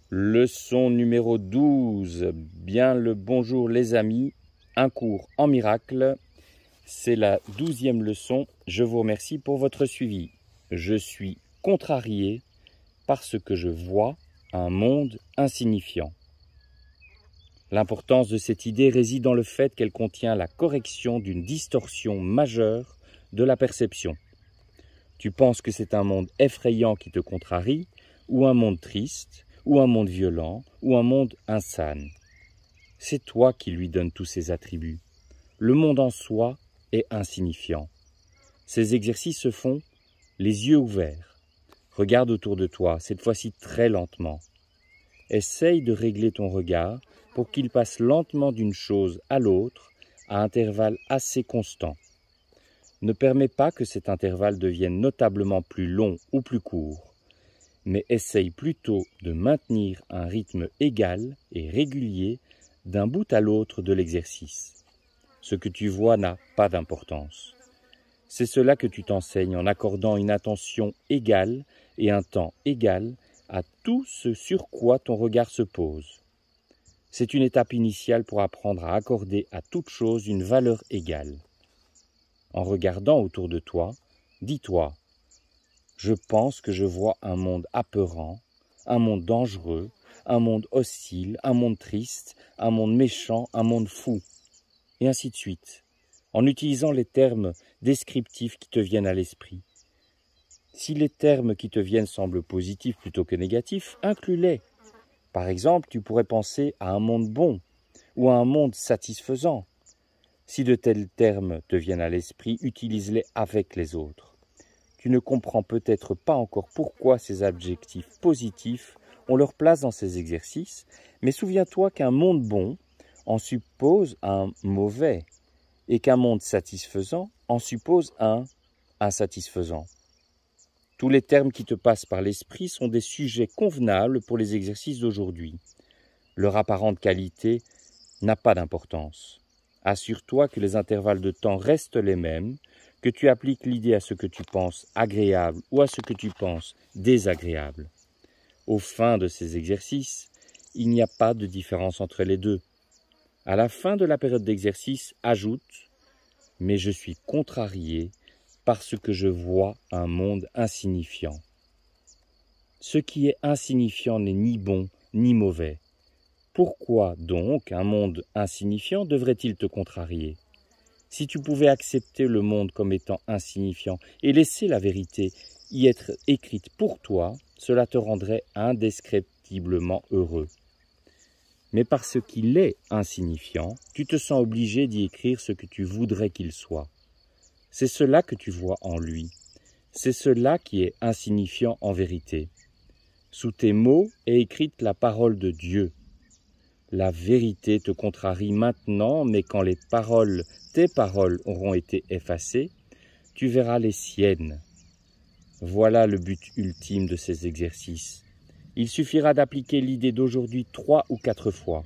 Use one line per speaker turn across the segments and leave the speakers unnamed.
Leçon numéro 12. Bien le bonjour les amis, un cours en miracle. C'est la 12e leçon. Je vous remercie pour votre suivi. Je suis contrarié parce que je vois un monde insignifiant. L'importance de cette idée réside dans le fait qu'elle contient la correction d'une distorsion majeure de la perception. Tu penses que c'est un monde effrayant qui te contrarie, ou un monde triste, ou un monde violent, ou un monde insane. C'est toi qui lui donnes tous ces attributs. Le monde en soi est insignifiant. Ces exercices se font les yeux ouverts. Regarde autour de toi, cette fois-ci très lentement. Essaye de régler ton regard pour qu'il passe lentement d'une chose à l'autre à intervalles assez constants. Ne permets pas que cet intervalle devienne notablement plus long ou plus court, mais essaye plutôt de maintenir un rythme égal et régulier d'un bout à l'autre de l'exercice. Ce que tu vois n'a pas d'importance. C'est cela que tu t'enseignes en accordant une attention égale et un temps égal à tout ce sur quoi ton regard se pose. C'est une étape initiale pour apprendre à accorder à toute chose une valeur égale. En regardant autour de toi, dis-toi « Je pense que je vois un monde apeurant, un monde dangereux, un monde hostile, un monde triste, un monde méchant, un monde fou. » Et ainsi de suite, en utilisant les termes descriptifs qui te viennent à l'esprit. Si les termes qui te viennent semblent positifs plutôt que négatifs, inclus-les. Par exemple, tu pourrais penser à un monde bon ou à un monde satisfaisant. Si de tels termes te viennent à l'esprit, utilise-les avec les autres. Tu ne comprends peut-être pas encore pourquoi ces adjectifs positifs ont leur place dans ces exercices, mais souviens-toi qu'un monde bon en suppose un mauvais et qu'un monde satisfaisant en suppose un insatisfaisant. Tous les termes qui te passent par l'esprit sont des sujets convenables pour les exercices d'aujourd'hui. Leur apparente qualité n'a pas d'importance. Assure-toi que les intervalles de temps restent les mêmes, que tu appliques l'idée à ce que tu penses agréable ou à ce que tu penses désagréable. Au fin de ces exercices, il n'y a pas de différence entre les deux. À la fin de la période d'exercice, ajoute « Mais je suis contrarié parce que je vois un monde insignifiant. » Ce qui est insignifiant n'est ni bon ni mauvais. Pourquoi donc un monde insignifiant devrait-il te contrarier? Si tu pouvais accepter le monde comme étant insignifiant et laisser la vérité y être écrite pour toi, cela te rendrait indescriptiblement heureux. Mais parce qu'il est insignifiant, tu te sens obligé d'y écrire ce que tu voudrais qu'il soit. C'est cela que tu vois en lui. C'est cela qui est insignifiant en vérité. Sous tes mots est écrite la parole de Dieu. La vérité te contrarie maintenant, mais quand tes paroles auront été effacées, tu verras les siennes. Voilà le but ultime de ces exercices. Il suffira d'appliquer l'idée d'aujourd'hui 3 ou 4 fois.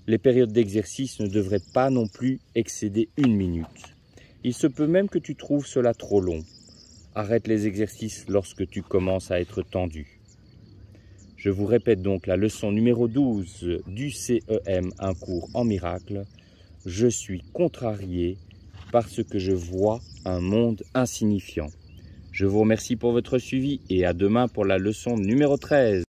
Les périodes d'exercice ne devraient pas non plus excéder 1 minute. Il se peut même que tu trouves cela trop long. Arrête les exercices lorsque tu commences à être tendu. Je vous répète donc la leçon numéro 12 du CEM, un cours en miracle. Je suis contrarié parce que je vois un monde insignifiant. Je vous remercie pour votre suivi et à demain pour la leçon numéro 13.